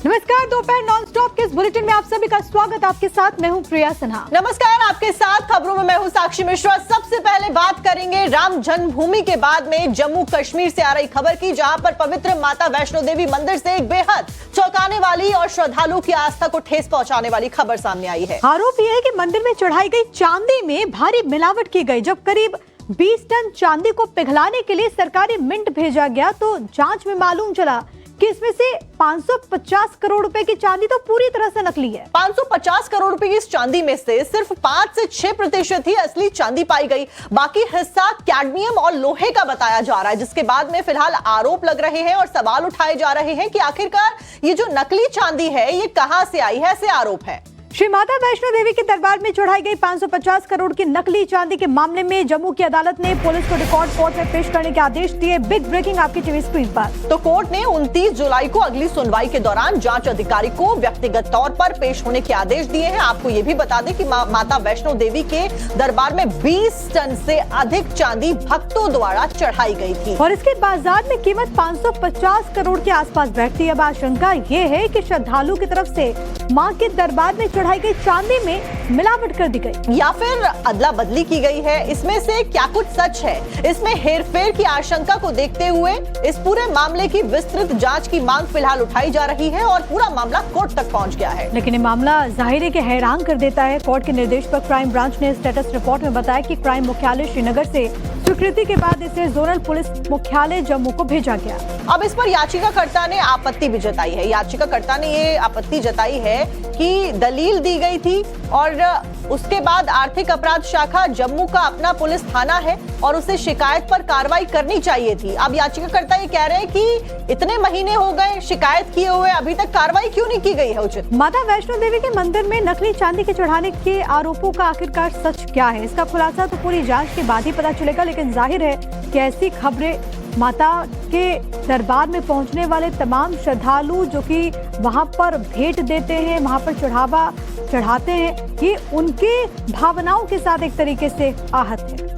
नमस्कार, दोपहर non stop के इस बुलेटिन में आप सभी का स्वागत। आपके साथ मैं हूं प्रिया सिन्हा। नमस्कार, आपके साथ खबरों में मैं हूं साक्षी मिश्रा। सबसे पहले बात करेंगे राम जन्मभूमि के बाद में जम्मू कश्मीर से आ रही खबर की, जहां पर पवित्र माता वैष्णो देवी मंदिर से एक बेहद चौंकाने वाली और श्रद्धालुओं की आस्था को ठेस पहुंचाने वाली खबर सामने आई है। आरोप यह है कि मंदिर में चढ़ाई गई चांदी में भारी मिलावट की गई। जब करीब 20 टन चांदी को पिघलाने के लिए सरकारी मिंट भेजा गया तो जांच में मालूम चला कि इसमें से 550 करोड़ रुपए की चांदी तो पूरी तरह से नकली है। 550 करोड़ रुपए की इस चांदी में से सिर्फ 5 से 6% ही असली चांदी पाई गई। बाकी हिस्सा कैडमियम और लोहे का बताया जा रहा है, जिसके बाद में फिलहाल आरोप लग रहे हैं और सवाल उठाए जा रहे हैं कि आखिरकार ये जो नकली चांदी है ये कहां से आई है, ऐसे आरोप है। श्री माता वैष्णो देवी के दरबार में चढ़ाई गई 550 करोड़ की नकली चांदी के मामले में जम्मू की अदालत ने पुलिस को रिकॉर्ड कोर्ट में पेश करने के आदेश दिए। बिग ब्रेकिंग आपकी टीवी स्क्रीन पर। तो कोर्ट ने 29 जुलाई को अगली सुनवाई के दौरान जांच अधिकारी को व्यक्तिगत तौर पर पेश होने के आदेश दिए हैं। आपको ये भी बता दें कि माता वैष्णो देवी के दरबार में 20 टन से अधिक चांदी भक्तों द्वारा चढ़ाई गई थी और इसकी बाजार में कीमत 550 करोड़ के आसपास बैठती है। अब आशंका ये है कि श्रद्धालु की तरफ से मां के दरबार में चढ़ाई गई चांदी में मिलावट कर दी गई या फिर अदला बदली की गई है। इसमें से क्या कुछ सच है? इसमें हेरफेर की आशंका को देखते हुए इस पूरे मामले की विस्तृत जांच की मांग फिलहाल उठाई जा रही है और पूरा मामला कोर्ट तक पहुंच गया है। लेकिन ये मामला जाहिर है कि हैरान कर देता है। कोर्ट के निर्देश पर क्राइम ब्रांच ने स्टेटस रिपोर्ट में बताया कि क्राइम मुख्यालय श्रीनगर से स्वीकृति के बाद इसे जोनल पुलिस मुख्यालय जम्मू को भेजा गया। अब इस पर याचिकाकर्ता ने आपत्ति भी जताई है। याचिकाकर्ता ने ये आपत्ति जताई है कि दलील दी गई थी और उसके बाद आर्थिक अपराध शाखा जम्मू का अपना पुलिस थाना है और उसे शिकायत पर कार्रवाई करनी चाहिए थी। अब याचिकाकर्ता ये कह रहे हैं कि इतने महीने हो गए शिकायत किए हुए, अभी तक कार्रवाई क्यों नहीं की गई है उचित। माता वैष्णो देवी के मंदिर में नकली चांदी के चढ़ाने के आरोपों का आखिरकार सच क्या है, इसका खुलासा तो पूरी जांच के बाद ही पता चलेगा। लेकिन जाहिर है कि ऐसी खबरें माता के दरबार में पहुंचने वाले तमाम श्रद्धालु जो कि वहां पर भेंट देते हैं, वहां पर चढ़ावा चढ़ाते हैं, ये उनके भावनाओं के साथ एक तरीके से आहत है।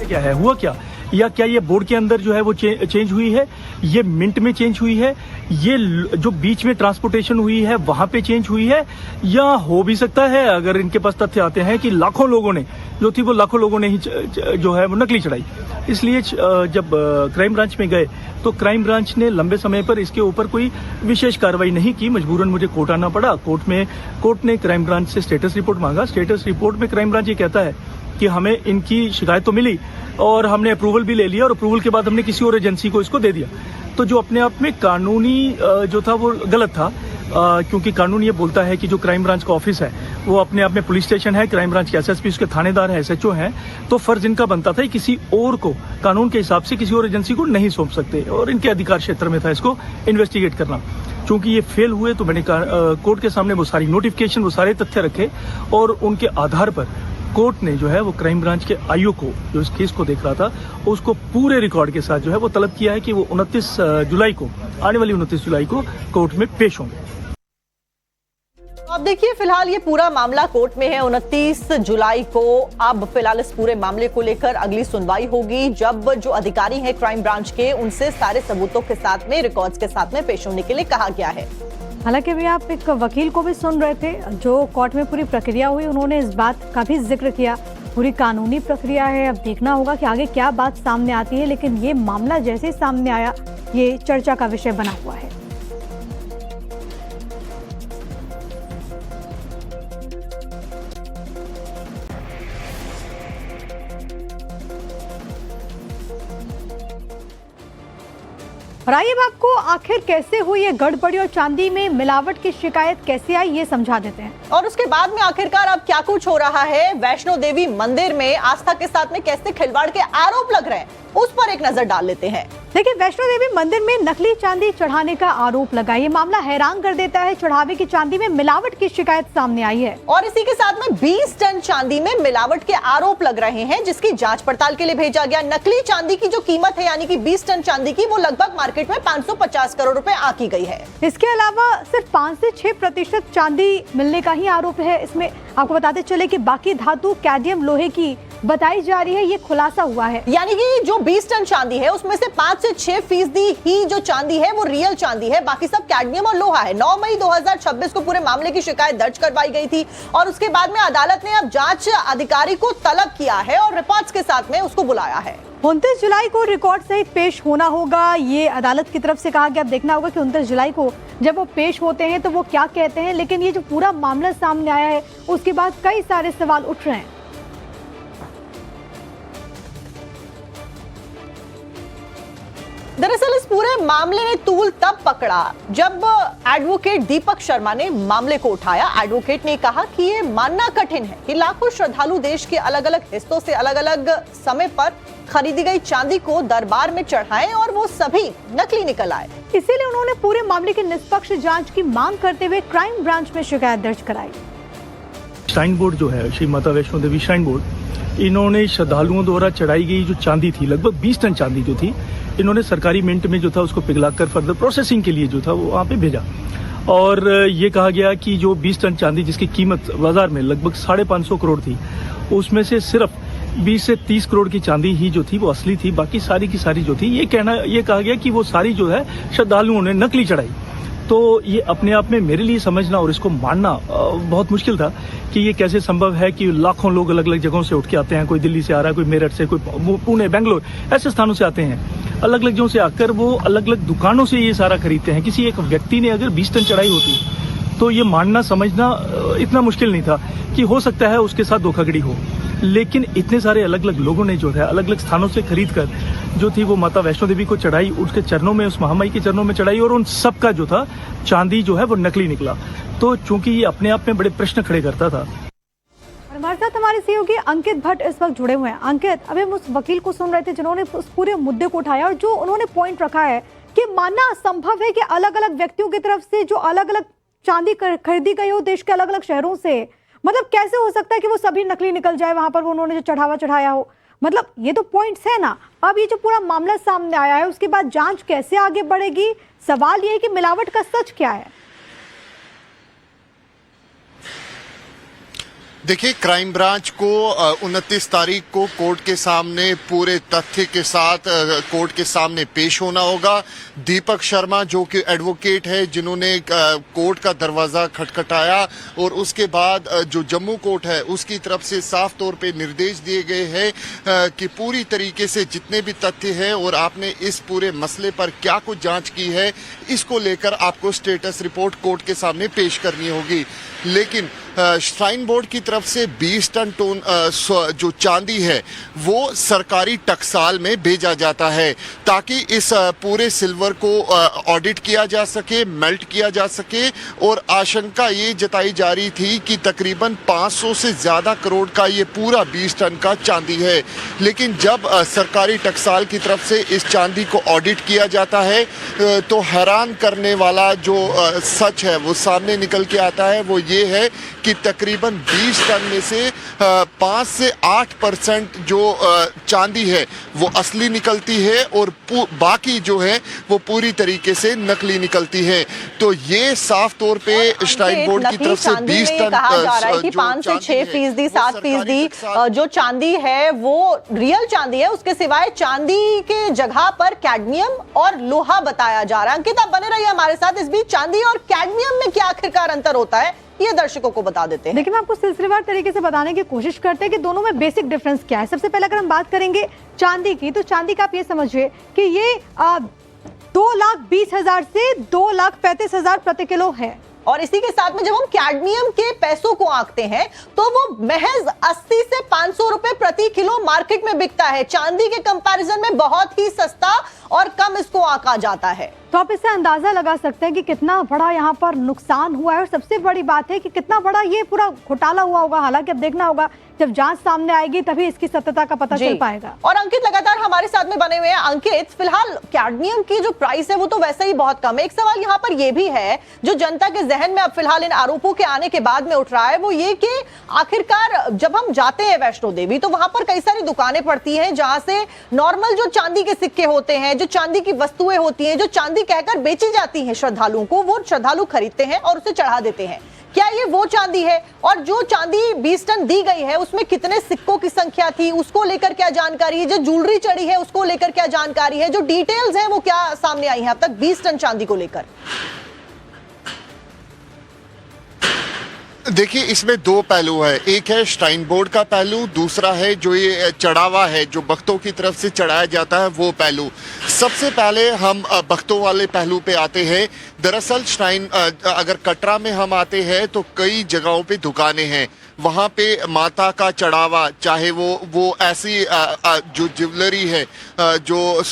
क्या है, हुआ क्या, या क्या ये बोर्ड के अंदर जो है वो चेंज हुई है, ये मिंट में चेंज हुई है, ये जो बीच में ट्रांसपोर्टेशन हुई है वहां पे चेंज हुई है, या हो भी सकता है अगर इनके पास तथ्य आते हैं कि लाखों लोगों ने जो थी वो लाखों लोगों ने ही जो है वो नकली चढ़ाई। इसलिए जब क्राइम ब्रांच में गए तो क्राइम ब्रांच ने लंबे समय पर इसके ऊपर कोई विशेष कार्रवाई नहीं की। मजबूरन मुझे कोर्ट आना पड़ा। कोर्ट ने क्राइम ब्रांच से स्टेटस रिपोर्ट मांगा। स्टेटस रिपोर्ट में क्राइम ब्रांच ये कहता है कि हमें इनकी शिकायत तो मिली और हमने अप्रूवल भी ले लिया और अप्रूवल के बाद हमने किसी और एजेंसी को इसको दे दिया। तो जो अपने आप में कानूनी जो था वो गलत था, क्योंकि कानून ये बोलता है कि जो क्राइम ब्रांच का ऑफिस है वो अपने आप में पुलिस स्टेशन है, क्राइम ब्रांच के एसएसपी उसके थानेदार है, एसएचओ हैं, तो फर्ज इनका बनता था किसी और को कानून के हिसाब से किसी और एजेंसी को नहीं सौंप सकते और इनके अधिकार क्षेत्र में था इसको इन्वेस्टिगेट करना। चूंकि ये फेल हुए तो मैंने कोर्ट के सामने वो सारी नोटिफिकेशन, वो सारे तथ्य रखे और उनके आधार पर कोर्ट ने जो है वो क्राइम ब्रांच के आईओ को जो इस केस को देख रहा था उसको पूरे रिकॉर्ड के साथ जो है वो तलब किया है कि वो 29 जुलाई को, आने वाली 29 जुलाई को कोर्ट में पेश होंगे। अब देखिए फिलहाल ये पूरा मामला कोर्ट में है। 29 जुलाई को अब फिलहाल इस पूरे मामले को लेकर अगली सुनवाई होगी, जब जो अधिकारी हैं क्राइम ब्रांच के उनसे सारे सबूतों के साथ में, रिकॉर्ड्स के साथ में पेश होने के लिए कहा गया है। हालांकि अभी आप एक वकील को भी सुन रहे थे जो कोर्ट में पूरी प्रक्रिया हुई, उन्होंने इस बात का भी जिक्र किया। पूरी कानूनी प्रक्रिया है, अब देखना होगा कि आगे क्या बात सामने आती है। लेकिन ये मामला जैसे ही सामने आया ये चर्चा का विषय बना हुआ है। और आइए आपको आखिर कैसे हुई ये गड़बड़ी और चांदी में मिलावट की शिकायत कैसे आई ये समझा देते हैं। और उसके बाद में आखिरकार अब क्या कुछ हो रहा है, वैष्णो देवी मंदिर में आस्था के साथ में कैसे खिलवाड़ के आरोप लग रहे हैं, उस पर एक नजर डाल लेते हैं। देखिए, वैष्णो देवी मंदिर में नकली चांदी चढ़ाने का आरोप लगा। ये मामला हैरान कर देता है। चढ़ावे की चांदी में मिलावट की शिकायत सामने आई है और इसी के साथ में 20 टन चांदी में मिलावट के आरोप लग रहे हैं, जिसकी जांच पड़ताल के लिए भेजा गया। नकली चांदी की जो कीमत है यानी कि 20 टन चांदी की, वो लगभग मार्केट में 550 करोड़ रुपए आंकी गई है। इसके अलावा सिर्फ 5 से 6% चांदी मिलने का ही आरोप है इसमें। आपको बताते चले कि बाकी धातु कैडमियम लोहे की बताई जा रही है, ये खुलासा हुआ है। यानी कि जो 20 टन चांदी है उसमें से 5 से 6% ही जो चांदी है वो रियल चांदी है, बाकी सब कैडमियम और लोहा है। 9 मई 2026 को पूरे मामले की शिकायत दर्ज करवाई गई थी और उसके बाद में अदालत ने अब जांच अधिकारी को तलब किया है और रिपोर्ट्स के साथ में उसको बुलाया है। 29 जुलाई को रिकॉर्ड सहित पेश होना होगा, ये अदालत की तरफ से कहा गया। अब देखना होगा कि 29 जुलाई को जब वो पेश होते हैं तो वो क्या कहते हैं। लेकिन ये जो पूरा मामला सामने आया है उसके बाद कई सारे सवाल उठ रहे हैं। दरअसल इस पूरे मामले ने तूल तब पकड़ा जब एडवोकेट दीपक शर्मा ने मामले को उठाया। एडवोकेट ने कहा कि ये मानना कठिन है कि लाखों श्रद्धालु देश के अलग अलग हिस्सों से अलग अलग समय पर खरीदी गई चांदी को दरबार में चढ़ाएं और वो सभी नकली निकल आए। इसीलिए उन्होंने पूरे मामले की निष्पक्ष जांच की मांग करते हुए क्राइम ब्रांच में शिकायत दर्ज कराई। श्राइन बोर्ड जो है, श्री माता वैष्णो देवी श्राइन बोर्ड, इन्होंने श्रद्धालुओं द्वारा चढ़ाई गई जो चांदी थी, लगभग 20 टन चांदी जो थी, इन्होंने सरकारी मिंट में जो था उसको पिघलाकर फर्दर प्रोसेसिंग के लिए जो था वो वहाँ पे भेजा। और ये कहा गया कि जो 20 टन चांदी जिसकी कीमत बाजार में लगभग 550 करोड़ थी, उसमें से सिर्फ 20 से 30 करोड़ की चांदी ही जो थी वो असली थी, बाकी सारी की सारी जो थी, ये कहा गया कि वो सारी जो है श्रद्धालुओं ने नकली चढ़ाई। तो ये अपने आप में मेरे लिए समझना और इसको मानना बहुत मुश्किल था कि ये कैसे संभव है कि लाखों लोग अलग अलग जगहों से उठ के आते हैं, कोई दिल्ली से आ रहा है, कोई मेरठ से, कोई पुणे, बेंगलोर, ऐसे स्थानों से आते हैं, अलग अलग जगहों से आकर वो अलग अलग दुकानों से ये सारा खरीदते हैं। किसी एक व्यक्ति ने अगर 20 टन चढ़ाई होती तो ये मानना समझना इतना मुश्किल नहीं था कि हो सकता है उसके साथ धोखाधड़ी हो। लेकिन इतने सारे अलग अलग लोगों ने जो है अलग अलग स्थानों से खरीद कर जो थी वो माता वैष्णो देवी को चढ़ाई, उसके चरणों में, उस महामाई के चरणों में चढ़ाई, और उन सब का जो था चांदी जो है वो नकली निकला। तो चूंकि ये अपने आप में बड़े प्रश्न खड़े करता था। हमारे साथ हमारे सहयोगी अंकित भट्ट इस वक्त जुड़े हुए हैं। अंकित, अभी हम उस वकील को सुन रहे थे जिन्होंने उस पूरे मुद्दे को उठाया और जो उन्होंने पॉइंट रखा है कि मानना असंभव है कि अलग अलग व्यक्तियों की तरफ से जो अलग अलग चांदी खरीदी गई हो देश के अलग अलग शहरों से, मतलब कैसे हो सकता है कि वो सभी नकली निकल जाए वहां पर वो उन्होंने जो चढ़ावा चढ़ाया हो। मतलब ये तो पॉइंट्स है ना। अब ये जो पूरा मामला सामने आया है उसके बाद जांच कैसे आगे बढ़ेगी, सवाल ये है कि मिलावट का सच क्या है। देखिए, क्राइम ब्रांच को 29 तारीख को कोर्ट के सामने पूरे तथ्य के साथ कोर्ट के सामने पेश होना होगा। दीपक शर्मा जो कि एडवोकेट है, जिन्होंने कोर्ट का दरवाजा खटखटाया और उसके बाद जो जम्मू कोर्ट है उसकी तरफ से साफ तौर पे निर्देश दिए गए हैं कि पूरी तरीके से जितने भी तथ्य हैं और आपने इस पूरे मसले पर क्या कुछ जांच की है, इसको लेकर आपको स्टेटस रिपोर्ट कोर्ट के सामने पेश करनी होगी। लेकिन श्राइन बोर्ड की तरफ से 20 टन जो चांदी है वो सरकारी टकसाल में भेजा जाता है ताकि इस पूरे सिल्वर को ऑडिट किया जा सके, मेल्ट किया जा सके। और आशंका ये जताई जा रही थी कि तकरीबन 500 से ज़्यादा करोड़ का ये पूरा 20 टन का चांदी है। लेकिन जब सरकारी टकसाल की तरफ से इस चांदी को ऑडिट किया जाता है तो हैरान करने वाला जो सच है वो सामने निकल के आता है। वो ये है कि तकरीबन 20 टन में से 5 से 8% जो चांदी है वो असली निकलती है और बाकी जो है वो पूरी तरीके से नकली निकलती है। तो ये साफ तौर पे श्राइन बोर्ड की तरफ से 20 टन कहा जा रहा है कि 5 से 6%, 7% जो चांदी है वो रियल चांदी है, उसके सिवाय चांदी के जगह पर कैडमियम और लोहा बताया जा रहा है। अंकित, आप बने रहिए हमारे साथ। इस बीच चांदी और कैडमियम में क्या आखिरकार अंतर होता है ये दर्शकों को बता देते हैं। देखिए, मैं आपको सिलसिलेवार तरीके से बताने की कोशिश करते हैं कि दोनों में बेसिक डिफरेंस क्या है। सबसे पहले अगर हम बात करेंगे चांदी की, तो चांदी का आप ये समझिए कि ये 2,20,000 से 2,35,000 प्रति किलो है। और इसी के साथ में जब हम कैडमियम के पैसों को आंकते हैं तो वो महज 80 से 500 रुपए प्रति किलो मार्केट में बिकता है। चांदी के कंपैरिजन में बहुत ही सस्ता और कम इसको आंका जाता है। तो आप इससे अंदाजा लगा सकते हैं कि कितना बड़ा यहाँ पर नुकसान हुआ है और सबसे बड़ी बात है कि कितना बड़ा ये पूरा घोटाला हुआ होगा। हालांकि अब देखना होगा जब जांच सामने आएगी तभी इसकी सत्यता का पता चल पाएगा। और अंकित लगातार हमारे साथ में बने हुए हैं। अंकित, फिलहाल कैडमियम की जो प्राइस है वो तो वैसे ही बहुत कम है। एक सवाल यहाँ पर यह भी है जो जनता के जहन में अब फिलहाल इन आरोपों के आने के बाद में उठ रहा है, वो ये कि आखिरकार जब हम जाते हैं वैष्णो देवी तो वहां पर कई सारी दुकानें पड़ती हैं जहां से नॉर्मल जो चांदी के सिक्के होते हैं, जो चांदी की वस्तुएं होती हैं, जो चांदी कहकर बेची जाती हैं श्रद्धालुओं को, वो श्रद्धालु खरीदते हैं और उसे चढ़ा देते हैं। क्या ये वो चांदी है? और जो चांदी 20 टन दी गई है उसमें कितने सिक्कों की संख्या थी, उसको लेकर क्या जानकारी है? जो ज्वेलरी चढ़ी है उसको लेकर क्या जानकारी है? जो डिटेल्स हैं वो क्या सामने आई हैं अब तक 20 टन चांदी को लेकर? देखिए, इसमें दो पहलू है। एक है श्राइन बोर्ड का पहलू, दूसरा है जो ये चढ़ावा है जो भक्तों की तरफ से चढ़ाया जाता है वो पहलू। सबसे पहले हम भक्तों वाले पहलू पे आते हैं। दरअसल श्राइन अगर कटरा में हम आते हैं तो कई जगहों पे दुकानें हैं, वहाँ पे माता का चढ़ावा, चाहे वो ऐसी जो ज्वेलरी है, जो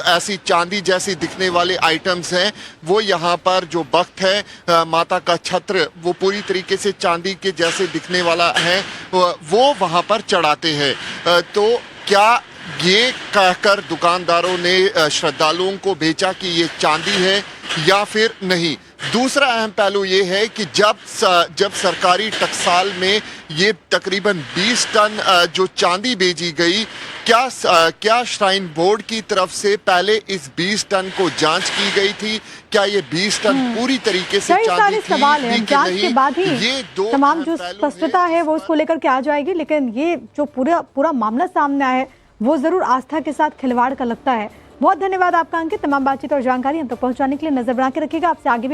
ऐसी चांदी जैसी दिखने वाले आइटम्स हैं, वो यहाँ पर जो भक्त है माता का छत्र वो पूरी तरीके से चांदी के जैसे दिखने वाला है, वो वहाँ पर चढ़ाते हैं। तो क्या ये कहकर दुकानदारों ने श्रद्धालुओं को बेचा कि ये चांदी है या फिर नहीं? दूसरा अहम पहलू ये है कि जब सरकारी टकसाल में ये तकरीबन 20 टन जो चांदी बेची गई, क्या श्राइन बोर्ड की तरफ से पहले इस 20 टन को जांच की गई थी? क्या ये 20 टन पूरी तरीके से चांदी थी सवाल है, कि जांच नहीं? के बाद ही ये दो तमाम जो स्पष्टता है वो उसको लेकर के आ जाएगी। लेकिन ये जो पूरा मामला सामने आया है वो जरूर आस्था के साथ खिलवाड़ का लगता है। बहुत धन्यवाद आपका अंकित, तमाम बातचीत और जानकारी हम तक पहुंचाने के लिए। नजर बना के रखिएगा, आपसे आगे भी